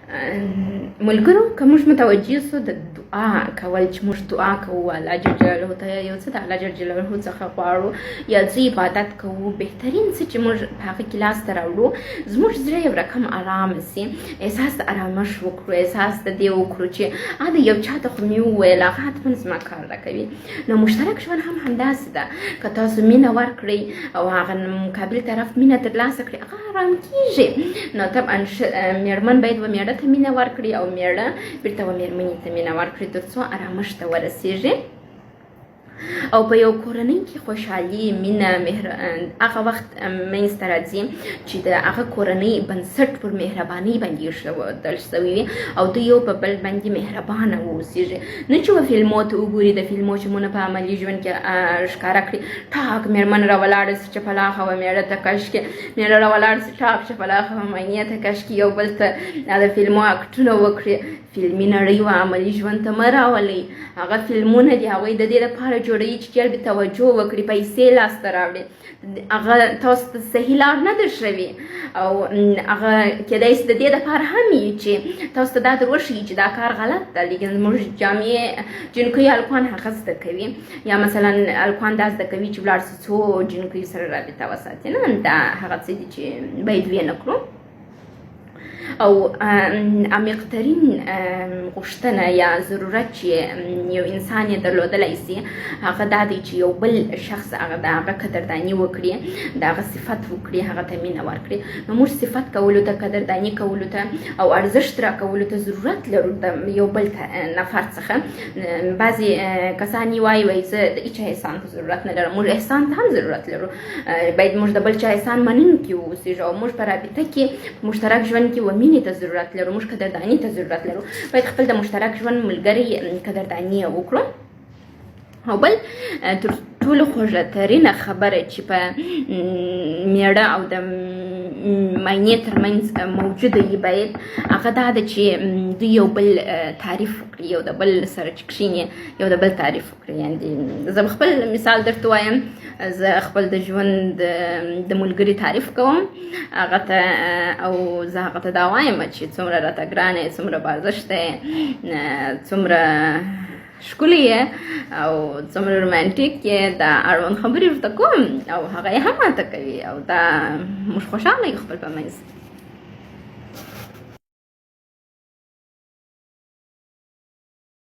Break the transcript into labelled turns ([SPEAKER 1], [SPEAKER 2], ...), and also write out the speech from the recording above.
[SPEAKER 1] ملګرو که موږ متوجه سو د دعا کول چې موږ دعا کوو الله جل جلاله ته یو څه د الله جل جلاله څخه غواړو یا څه عبادت کوو بهترین څه چې موږ په هغه کې لاس ته راوړو زموږ زړه یو رقم ارامه سي احساس د ارامش وکړو احساس د دې وکړو چې دا یو چا ته خو مې وویل هغه حتما زما کار راکوي نو مشترک ژوند هم همداسې ده که تاسو مینه ورکړئ او هغه مقابل طرف مینه ترلاسه کړئ هغه ارام کیږي نو طبعا میرمن باید و میړه ته مینه ورکړي او میړه بیرته و میرمنې ته مینه ورکړي تر څو ارامښت ته ورسیږي او په یو کورنۍ کې خوشحالي مینه هغه وخت منځته راځي چې د هغه کورنۍ بنسټ پر مهربانۍ باندې ایښودل شوی وي او دوی یو په بل باندې مهربانه واوسیږي نه چې فلمو ته وګوري د فلمو چې مونږ په عملي ژوند کې ښکاره کړي ټاک میرمن راولاړه سي چې پلاخه و میړه ته کشکې میړه راولاړه سي ټاک چې پلاخه و مینې ته کشکې یو بل ته د فلمو اکټونه وکړي فلمي نړۍ و عملي ژوند ته مه راولئ هغه فلمونه دي هغوی د دې لپاره جوړوي چې جلب توجه وکړي پیسې لاسته راوړي هغه تاسو ته صحیح لار نه ده ښوي او هغه کیدای شي د دې لپاره هم وي چې تاسو ته دا در وښیي چې دا کار غلط ده لیکن زموږ جامع جنکۍ هلکان هغه زده کوي یا مثلا هلکان دا زده کوي چې ولاړ سي څو جنکیو سره رابطه وساتي نه دا هغه څه دي چې باید ویې نه کړو او عمیقترین غوښتنه یا ضرورت چې یو انسان یې درلودلی سي هغه دا دی چې یو بل شخص هغه د هغه قدرداني وکړي د هغه صفت وکړي هغه ته مینه ورکړي نو موږ صفت کولو ته قدرداني کولو ته او ارزښت راکولو ته ضرورت لرو د یو بل نفر څخه بعضې کسان یې وایي زه د هېچا احسان ته ضرورت نه لرم موږ احسان ته هم ضرورت لرو باید موږ د بل چا احسان منونکي واوسېږو او موږ په رابطه کې مشترک ژوند کې مینې ته ضرورت لرو موږ قدرداني ته ضرورت لرو باید خپل د مشترک ژوند ملګري قدرداني وکړو او بل تر ټولو خوږه ترینه خبره چې په میړه او د مینې ترمنځ موجوده وي باید هغه دا ده چې دوی یو بل تعریف وکړي یو د بل سره چې کښېني یو د بل تعریف وکړي یعنې زه به خپل مثال درته وایم زه خپل د ژوند د ملګري تعریف کوم هغه ته او زه هغه ته دا وایم چې څومره راته ګرانه یې څومره بارزښت دی څومره ښکلې یې او څومره رومانټیک یې دا اړوند خبرې ورته کوم او هغه یې هم ماته کوي او دا موږ خوشحاله یو خپل په منځ